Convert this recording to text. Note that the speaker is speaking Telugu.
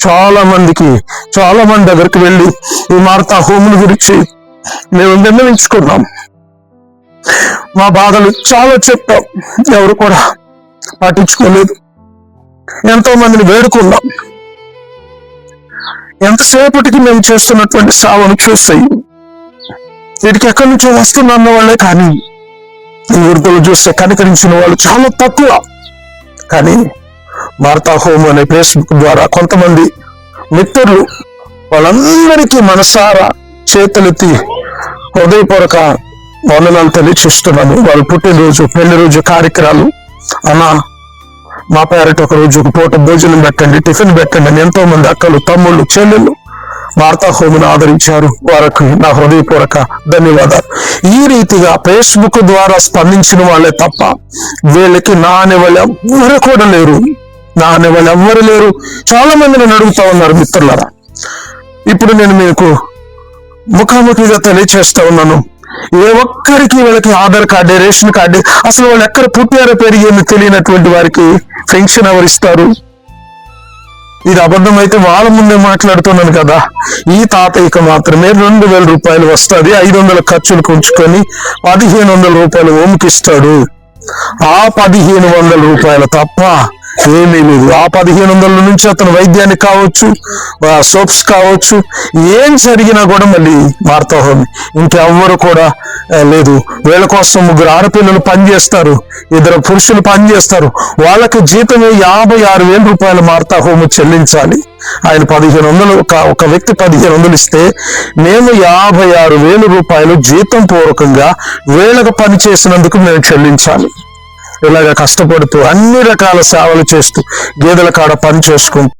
చాలా మంది దగ్గరికి వెళ్ళి ఈ మార్తా హోముల గురించి మేము నిర్ణయించుకున్నాం. మా బాధలు చాలా చెప్పాం, ఎవరు కూడా పట్టించుకోలేదు. ఎంతో మందిని వేడుకున్నాం. ఎంతసేపటికి మేము చేస్తున్నటువంటి సేవను చూస్తాయి వీటికి ఎక్కడి నుంచో వస్తున్న వాళ్ళే, కానీ ఈ వృద్ధులు చూస్తే కనికరించిన వాళ్ళు చాలా తక్కువ. కానీ మార్తా హోమ్ అనే ఫేస్బుక్ ద్వారా కొంతమంది మిత్రులు వాళ్ళందరికీ మనసారా చేతులెత్తి హృదయపూర్వక వందనాలు తెలియచేస్తున్నాను. వాళ్ళ పుట్టినరోజు, పెళ్లి రోజు కార్యక్రమాలు, అన్నా మా పేరట ఒక రోజు ఒక పూట భోజనం పెట్టండి, టిఫిన్ పెట్టండి అని ఎంతో మంది అక్కలు, తమ్ముళ్ళు, చెల్లెళ్ళు మార్తా హోమును ఆదరించారు. వారికి నా హృదయపూర్వక ధన్యవాదాలు. ఈ రీతిగా ఫేస్బుక్ ద్వారా స్పందించిన వాళ్ళే తప్ప వీళ్ళకి నా అనే వాళ్ళు ఎవ్వరు కూడా లేరు. నా అనే వాళ్ళు ఎవ్వరు లేరు. చాలా మంది నన్ను అడుగుతా ఉన్నారు, మిత్రులారా. ఇప్పుడు నేను మీకు ముఖాముఖిగా తెలియచేస్తా ఉన్నాను, ఏ ఒక్కరికి వీళ్ళకి ఆధార్ కార్డే, రేషన్ కార్డే, అసలు వాళ్ళు ఎక్కడ పుట్టారో పెరిగింది తెలియనటువంటి వారికి పెన్షన్ ఎవరిస్తారు? ఇది అబద్ధం అయితే వాళ్ళ ముందే మాట్లాడుతున్నాను కదా. ఈ తాతయ్యకి మాత్రమే 2000 రూపాయలు వస్తుంది, 500 ఖర్చులకు ఉంచుకొని 1500 రూపాయలు ఓముకిస్తాడు. ఆ 1500 రూపాయలు తప్ప ఏమీ లేదు. ఆ 1500 నుంచి అతను వైద్యానికి కావచ్చు, సోప్స్ కావచ్చు, ఏం జరిగినా కూడా మళ్ళీ మార్తా హోమ్. ఇంకెవ్వరు కూడా లేదు. వీళ్ళ కోసం 3 ఆడపిల్లలు పనిచేస్తారు, 2 పురుషులు పనిచేస్తారు. వాళ్ళకి జీతమే 56,000 రూపాయలు మార్తా హోమ్ చెల్లించాలి. ఆయన 1500, ఒక వ్యక్తి 1500 ఇస్తే మేము 56,000 రూపాయలు జీతం పూర్వకంగా వీళ్ళకు పని చేసినందుకు మేము చెల్లించాలి. ఇలాగ కష్టపడుతూ అన్ని రకాల సేవలు చేస్తూ గేదెల కాడ పని చేసుకుంటూ